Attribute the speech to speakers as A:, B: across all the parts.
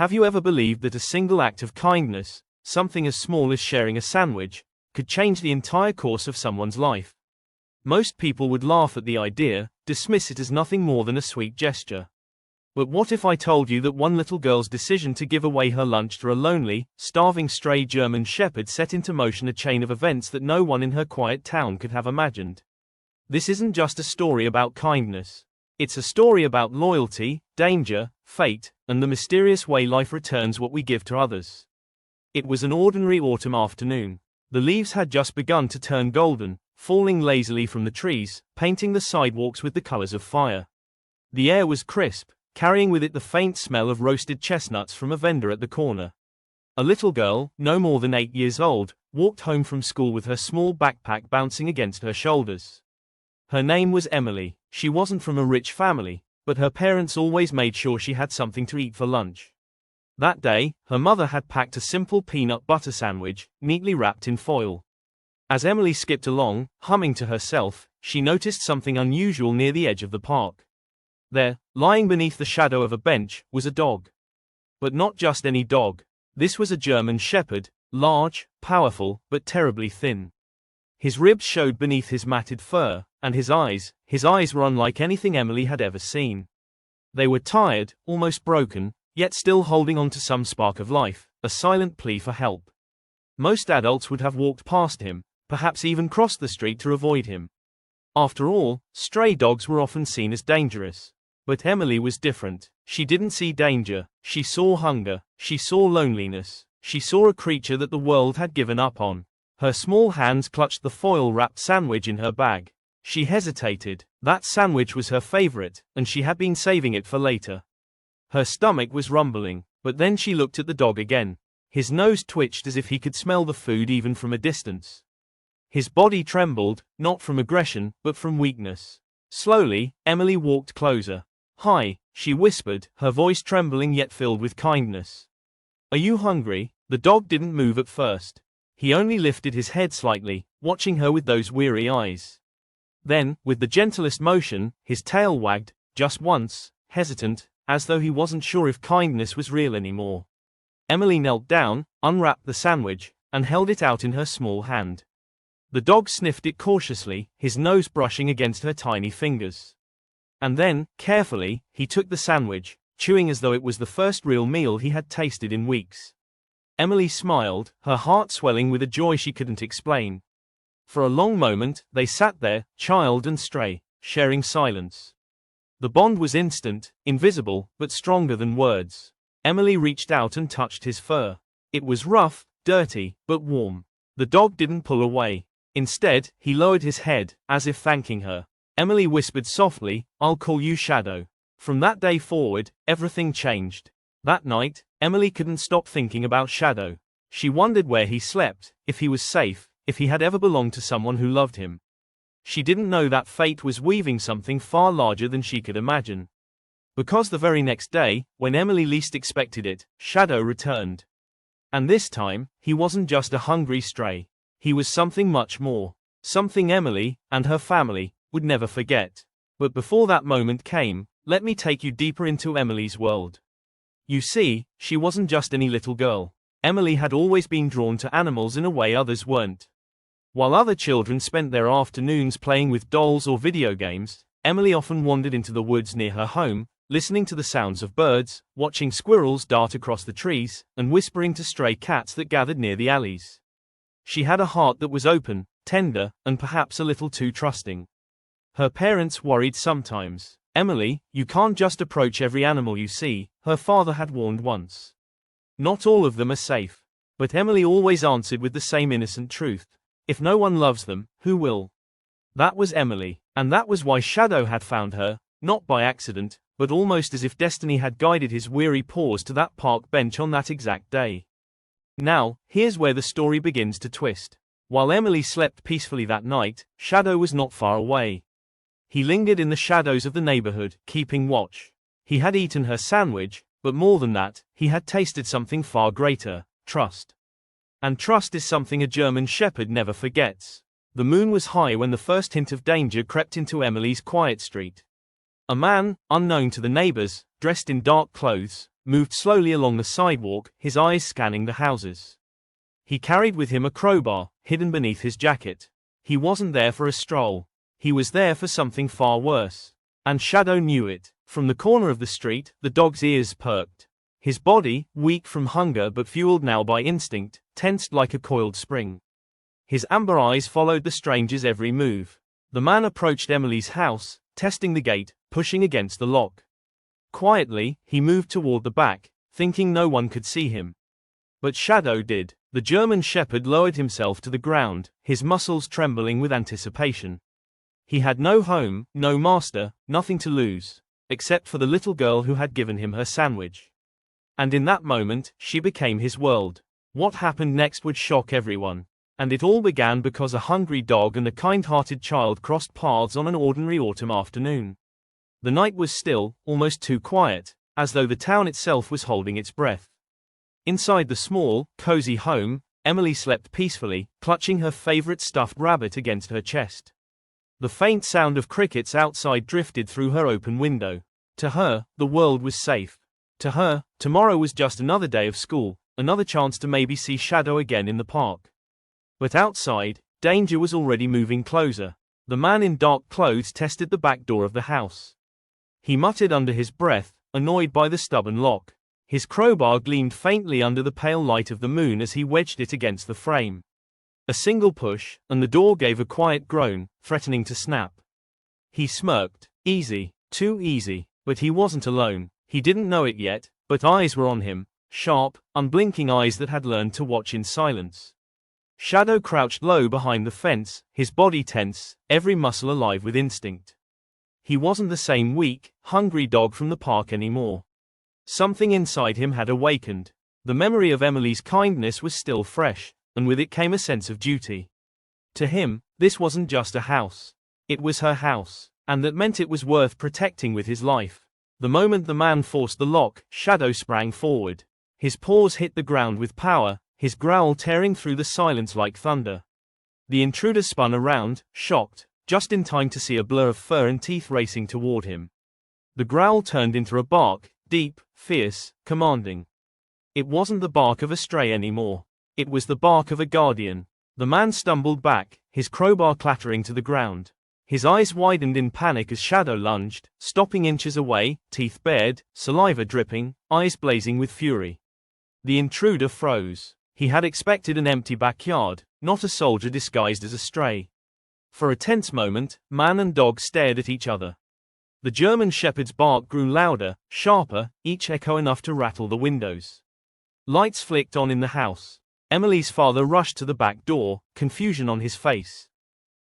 A: Have you ever believed that a single act of kindness, something as small as sharing a sandwich, could change the entire course of someone's life? Most people would laugh at the idea, dismiss it as nothing more than a sweet gesture. But what if I told you that one little girl's decision to give away her lunch to a lonely, starving stray German shepherd set into motion a chain of events that no one in her quiet town could have imagined? This isn't just a story about kindness. It's a story about loyalty, danger, fate, and the mysterious way life returns what we give to others. It was an ordinary autumn afternoon. The leaves had just begun to turn golden, falling lazily from the trees, painting the sidewalks with the colors of fire. The air was crisp, carrying with it the faint smell of roasted chestnuts from a vendor at the corner. A little girl, no more than 8 years old, walked home from school with her small backpack bouncing against her shoulders. Her name was Emily. She wasn't from a rich family, but her parents always made sure she had something to eat for lunch. That day, her mother had packed a simple peanut butter sandwich, neatly wrapped in foil. As Emily skipped along, humming to herself, she noticed something unusual near the edge of the park. There, lying beneath the shadow of a bench, was a dog. But not just any dog. This was a German shepherd, large, powerful, but terribly thin. His ribs showed beneath his matted fur, and his eyes were unlike anything Emily had ever seen. They were tired, almost broken, yet still holding on to some spark of life, a silent plea for help. Most adults would have walked past him, perhaps even crossed the street to avoid him. After all, stray dogs were often seen as dangerous. But Emily was different. She didn't see danger, she saw hunger, she saw loneliness, she saw a creature that the world had given up on. Her small hands clutched the foil-wrapped sandwich in her bag. She hesitated. That sandwich was her favorite, and she had been saving it for later. Her stomach was rumbling, but then she looked at the dog again. His nose twitched as if he could smell the food even from a distance. His body trembled, not from aggression, but from weakness. Slowly, Emily walked closer. "Hi," she whispered, her voice trembling yet filled with kindness. "Are you hungry?" The dog didn't move at first. He only lifted his head slightly, watching her with those weary eyes. Then, with the gentlest motion, his tail wagged, just once, hesitant, as though he wasn't sure if kindness was real anymore. Emily knelt down, unwrapped the sandwich, and held it out in her small hand. The dog sniffed it cautiously, his nose brushing against her tiny fingers. And then, carefully, he took the sandwich, chewing as though it was the first real meal he had tasted in weeks. Emily smiled, her heart swelling with a joy she couldn't explain. For a long moment, they sat there, child and stray, sharing silence. The bond was instant, invisible, but stronger than words. Emily reached out and touched his fur. It was rough, dirty, but warm. The dog didn't pull away. Instead, he lowered his head, as if thanking her. Emily whispered softly, "I'll call you Shadow." From that day forward, everything changed. That night, Emily couldn't stop thinking about Shadow. She wondered where he slept, if he was safe, if he had ever belonged to someone who loved him. She didn't know that fate was weaving something far larger than she could imagine. Because the very next day, when Emily least expected it, Shadow returned. And this time, he wasn't just a hungry stray. He was something much more. Something Emily, and her family, would never forget. But before that moment came, let me take you deeper into Emily's world. You see, she wasn't just any little girl. Emily had always been drawn to animals in a way others weren't. While other children spent their afternoons playing with dolls or video games, Emily often wandered into the woods near her home, listening to the sounds of birds, watching squirrels dart across the trees, and whispering to stray cats that gathered near the alleys. She had a heart that was open, tender, and perhaps a little too trusting. Her parents worried sometimes. "Emily, you can't just approach every animal you see," her father had warned once. "Not all of them are safe." But Emily always answered with the same innocent truth. If no one loves them, who will? That was Emily, and that was why Shadow had found her, not by accident, but almost as if destiny had guided his weary paws to that park bench on that exact day. Now, here's where the story begins to twist. While Emily slept peacefully that night, Shadow was not far away. He lingered in the shadows of the neighborhood, keeping watch. He had eaten her sandwich, but more than that, he had tasted something far greater: trust. And trust is something a German shepherd never forgets. The moon was high when the first hint of danger crept into Emily's quiet street. A man, unknown to the neighbors, dressed in dark clothes, moved slowly along the sidewalk, his eyes scanning the houses. He carried with him a crowbar, hidden beneath his jacket. He wasn't there for a stroll. He was there for something far worse. And Shadow knew it. From the corner of the street, the dog's ears perked. His body, weak from hunger but fueled now by instinct, tensed like a coiled spring. His amber eyes followed the stranger's every move. The man approached Emily's house, testing the gate, pushing against the lock. Quietly, he moved toward the back, thinking no one could see him. But Shadow did. The German Shepherd lowered himself to the ground, his muscles trembling with anticipation. He had no home, no master, nothing to lose, except for the little girl who had given him her sandwich. And in that moment, she became his world. What happened next would shock everyone. And it all began because a hungry dog and a kind-hearted child crossed paths on an ordinary autumn afternoon. The night was still, almost too quiet, as though the town itself was holding its breath. Inside the small, cozy home, Emily slept peacefully, clutching her favorite stuffed rabbit against her chest. The faint sound of crickets outside drifted through her open window. To her, the world was safe. To her, tomorrow was just another day of school, another chance to maybe see Shadow again in the park. But outside, danger was already moving closer. The man in dark clothes tested the back door of the house. He muttered under his breath, annoyed by the stubborn lock. His crowbar gleamed faintly under the pale light of the moon as he wedged it against the frame. A single push, and the door gave a quiet groan, threatening to snap. He smirked. Easy, too easy. But he wasn't alone. He didn't know it yet, but eyes were on him, sharp, unblinking eyes that had learned to watch in silence. Shadow crouched low behind the fence, his body tense, every muscle alive with instinct. He wasn't the same weak, hungry dog from the park anymore. Something inside him had awakened. The memory of Emily's kindness was still fresh, and with it came a sense of duty. To him, this wasn't just a house. It was her house, and that meant it was worth protecting with his life. The moment the man forced the lock, Shadow sprang forward. His paws hit the ground with power, his growl tearing through the silence like thunder. The intruder spun around, shocked, just in time to see a blur of fur and teeth racing toward him. The growl turned into a bark, deep, fierce, commanding. It wasn't the bark of a stray anymore. It was the bark of a guardian. The man stumbled back, his crowbar clattering to the ground. His eyes widened in panic as Shadow lunged, stopping inches away, teeth bared, saliva dripping, eyes blazing with fury. The intruder froze. He had expected an empty backyard, not a soldier disguised as a stray. For a tense moment, man and dog stared at each other. The German Shepherd's bark grew louder, sharper, each echo enough to rattle the windows. Lights flicked on in the house. Emily's father rushed to the back door, confusion on his face.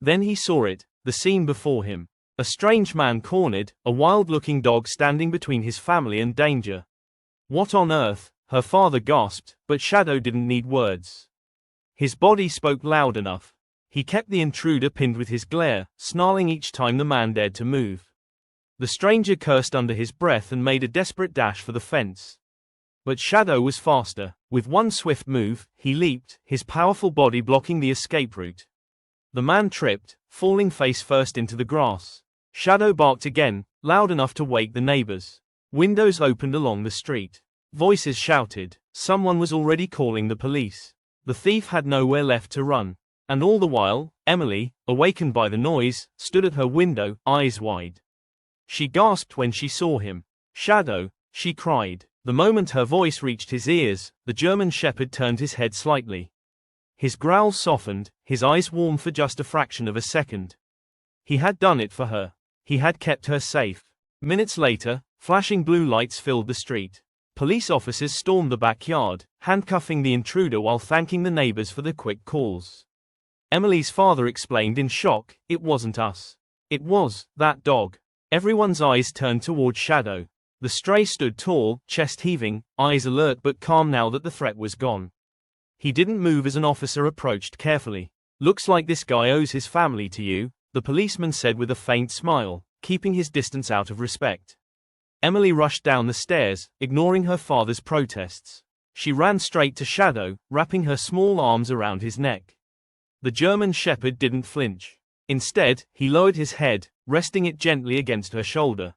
A: Then he saw it, the scene before him. A strange man cornered, a wild-looking dog standing between his family and danger. What on earth? Her father gasped, but Shadow didn't need words. His body spoke loud enough. He kept the intruder pinned with his glare, snarling each time the man dared to move. The stranger cursed under his breath and made a desperate dash for the fence. But Shadow was faster. With one swift move, he leaped, his powerful body blocking the escape route. The man tripped, falling face first into the grass. Shadow barked again, loud enough to wake the neighbors. Windows opened along the street. Voices shouted. Someone was already calling the police. The thief had nowhere left to run. And all the while, Emily, awakened by the noise, stood at her window, eyes wide. She gasped when she saw him. Shadow, she cried. The moment her voice reached his ears, the German Shepherd turned his head slightly. His growl softened, his eyes warmed for just a fraction of a second. He had done it for her. He had kept her safe. Minutes later, flashing blue lights filled the street. Police officers stormed the backyard, handcuffing the intruder while thanking the neighbors for the quick calls. Emily's father explained in shock, "It wasn't us. It was that dog." Everyone's eyes turned toward Shadow. The stray stood tall, chest heaving, eyes alert but calm now that the threat was gone. He didn't move as an officer approached carefully. "Looks like this guy owes his family to you," the policeman said with a faint smile, keeping his distance out of respect. Emily rushed down the stairs, ignoring her father's protests. She ran straight to Shadow, wrapping her small arms around his neck. The German Shepherd didn't flinch. Instead, he lowered his head, resting it gently against her shoulder.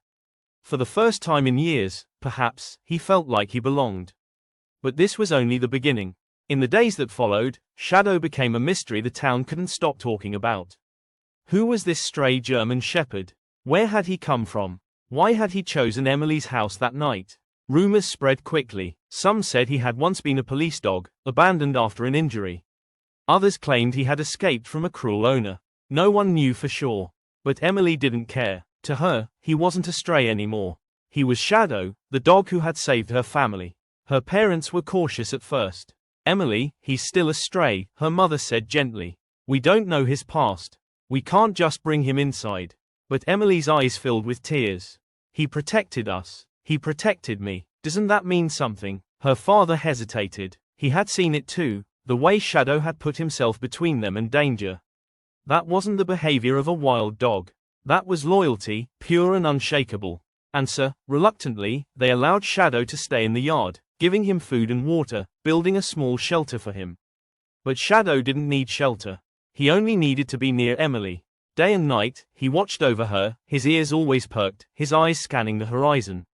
A: For the first time in years, perhaps, he felt like he belonged. But this was only the beginning. In the days that followed, Shadow became a mystery the town couldn't stop talking about. Who was this stray German shepherd? Where had he come from? Why had he chosen Emily's house that night? Rumors spread quickly. Some said he had once been a police dog, abandoned after an injury. Others claimed he had escaped from a cruel owner. No one knew for sure. But Emily didn't care. To her, he wasn't a stray anymore. He was Shadow, the dog who had saved her family. Her parents were cautious at first. "Emily, he's still a stray," her mother said gently. "We don't know his past. We can't just bring him inside." But Emily's eyes filled with tears. "He protected us. He protected me. Doesn't that mean something?" Her father hesitated. He had seen it too, the way Shadow had put himself between them and danger. That wasn't the behavior of a wild dog. That was loyalty, pure and unshakable. And so, reluctantly, they allowed Shadow to stay in the yard, giving him food and water, building a small shelter for him. But Shadow didn't need shelter. He only needed to be near Emily. Day and night, he watched over her, his ears always perked, his eyes scanning the horizon.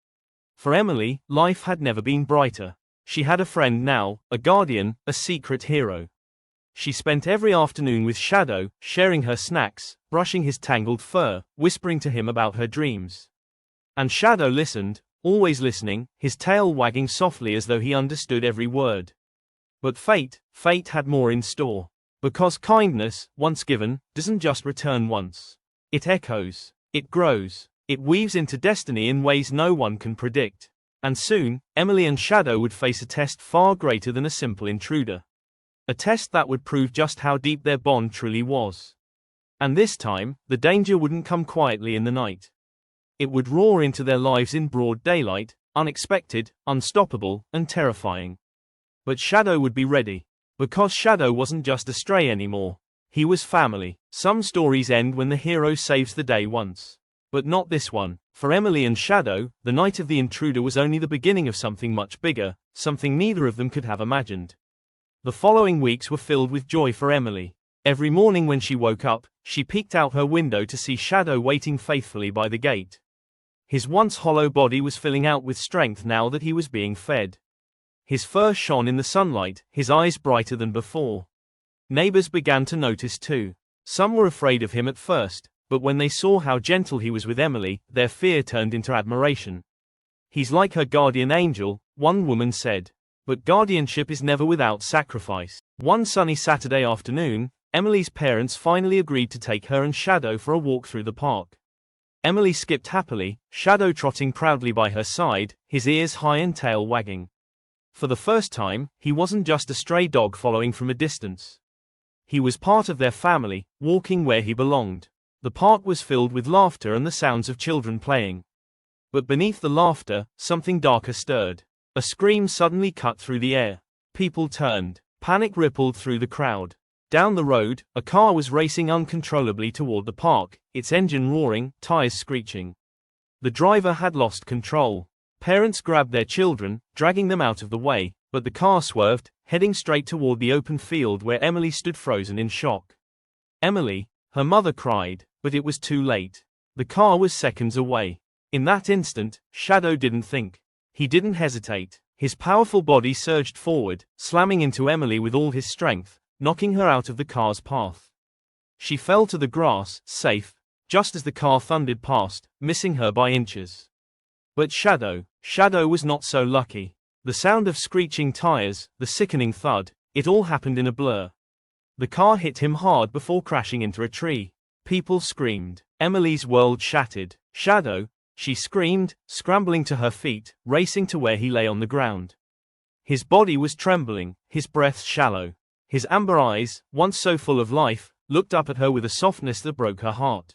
A: For Emily, life had never been brighter. She had a friend now, a guardian, a secret hero. She spent every afternoon with Shadow, sharing her snacks, brushing his tangled fur, whispering to him about her dreams. And Shadow listened, always listening, his tail wagging softly as though he understood every word. But fate had more in store. Because kindness, once given, doesn't just return once. It echoes. It grows. It weaves into destiny in ways no one can predict. And soon, Emily and Shadow would face a test far greater than a simple intruder. A test that would prove just how deep their bond truly was. And this time, the danger wouldn't come quietly in the night. It would roar into their lives in broad daylight, unexpected, unstoppable, and terrifying. But Shadow would be ready. Because Shadow wasn't just a stray anymore. He was family. Some stories end when the hero saves the day once. But not this one. For Emily and Shadow, the night of the intruder was only the beginning of something much bigger, something neither of them could have imagined. The following weeks were filled with joy for Emily. Every morning when she woke up, she peeked out her window to see Shadow waiting faithfully by the gate. His once hollow body was filling out with strength now that he was being fed. His fur shone in the sunlight, his eyes brighter than before. Neighbors began to notice too. Some were afraid of him at first, but when they saw how gentle he was with Emily, their fear turned into admiration. "He's like her guardian angel," one woman said. But guardianship is never without sacrifice. One sunny Saturday afternoon, Emily's parents finally agreed to take her and Shadow for a walk through the park. Emily skipped happily, Shadow trotting proudly by her side, his ears high and tail wagging. For the first time, he wasn't just a stray dog following from a distance. He was part of their family, walking where he belonged. The park was filled with laughter and the sounds of children playing. But beneath the laughter, something darker stirred. A scream suddenly cut through the air. People turned. Panic rippled through the crowd. Down the road, a car was racing uncontrollably toward the park, its engine roaring, tires screeching. The driver had lost control. Parents grabbed their children, dragging them out of the way, but the car swerved, heading straight toward the open field where Emily stood frozen in shock. "Emily," her mother cried, but it was too late. The car was seconds away. In that instant, Shadow didn't think. He didn't hesitate. His powerful body surged forward, slamming into Emily with all his strength, knocking her out of the car's path. She fell to the grass, safe, just as the car thundered past, missing her by inches. But Shadow was not so lucky. The sound of screeching tires, the sickening thud, it all happened in a blur. The car hit him hard before crashing into a tree. People screamed. Emily's world shattered. "Shadow!" she screamed, scrambling to her feet, racing to where he lay on the ground. His body was trembling, his breath shallow. His amber eyes, once so full of life, looked up at her with a softness that broke her heart.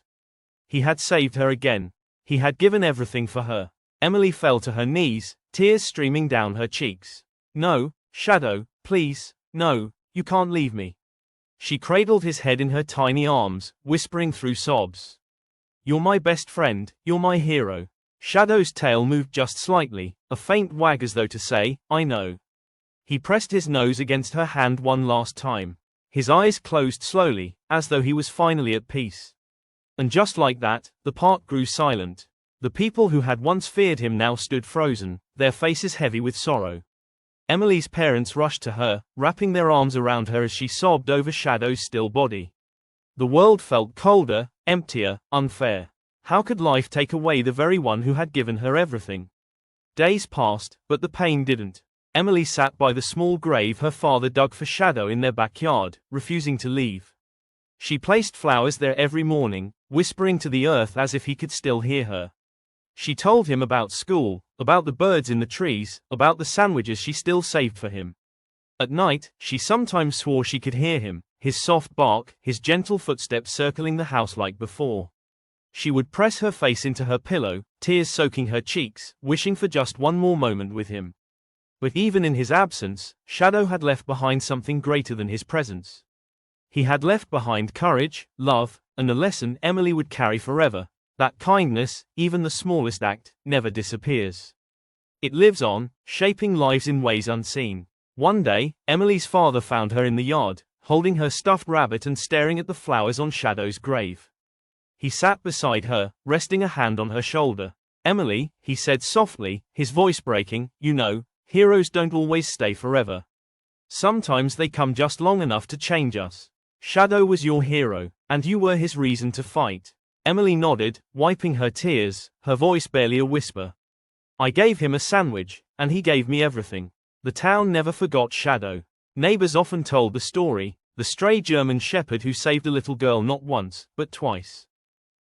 A: He had saved her again. He had given everything for her. Emily fell to her knees, tears streaming down her cheeks. "No, Shadow, please, no, you can't leave me." She cradled his head in her tiny arms, whispering through sobs. "You're my best friend, you're my hero." Shadow's tail moved just slightly, a faint wag as though to say, "I know." He pressed his nose against her hand one last time. His eyes closed slowly, as though he was finally at peace. And just like that, the park grew silent. The people who had once feared him now stood frozen, their faces heavy with sorrow. Emily's parents rushed to her, wrapping their arms around her as she sobbed over Shadow's still body. The world felt colder, emptier, unfair. How could life take away the very one who had given her everything? Days passed, but the pain didn't. Emily sat by the small grave her father dug for Shadow in their backyard, refusing to leave. She placed flowers there every morning, whispering to the earth as if he could still hear her. She told him about school, about the birds in the trees, about the sandwiches she still saved for him. At night, she sometimes swore she could hear him, his soft bark, his gentle footsteps circling the house like before. She would press her face into her pillow, tears soaking her cheeks, wishing for just one more moment with him. But even in his absence, Shadow had left behind something greater than his presence. He had left behind courage, love, and a lesson Emily would carry forever. That kindness, even the smallest act, never disappears. It lives on, shaping lives in ways unseen. One day, Emily's father found her in the yard, holding her stuffed rabbit and staring at the flowers on Shadow's grave. He sat beside her, resting a hand on her shoulder. "Emily," he said softly, his voice breaking, "you know, heroes don't always stay forever. Sometimes they come just long enough to change us. Shadow was your hero, and you were his reason to fight." Emily nodded, wiping her tears, her voice barely a whisper. "I gave him a sandwich, and he gave me everything." The town never forgot Shadow. Neighbors often told the story, the stray German shepherd who saved a little girl not once, but twice.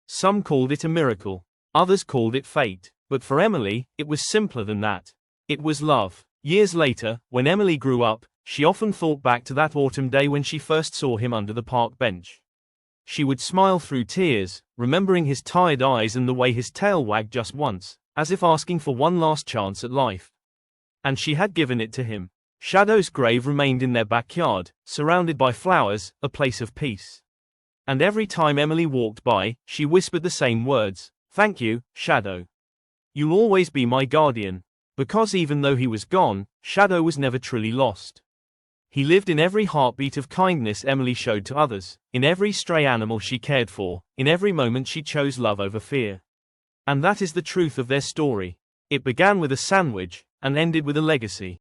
A: Some called it a miracle. Others called it fate. But for Emily, it was simpler than that. It was love. Years later, when Emily grew up, she often thought back to that autumn day when she first saw him under the park bench. She would smile through tears, remembering his tired eyes and the way his tail wagged just once, as if asking for one last chance at life. And she had given it to him. Shadow's grave remained in their backyard, surrounded by flowers, a place of peace. And every time Emily walked by, she whispered the same words, "Thank you, Shadow. You'll always be my guardian." Because even though he was gone, Shadow was never truly lost. He lived in every heartbeat of kindness Emily showed to others, in every stray animal she cared for, in every moment she chose love over fear. And that is the truth of their story. It began with a sandwich, and ended with a legacy.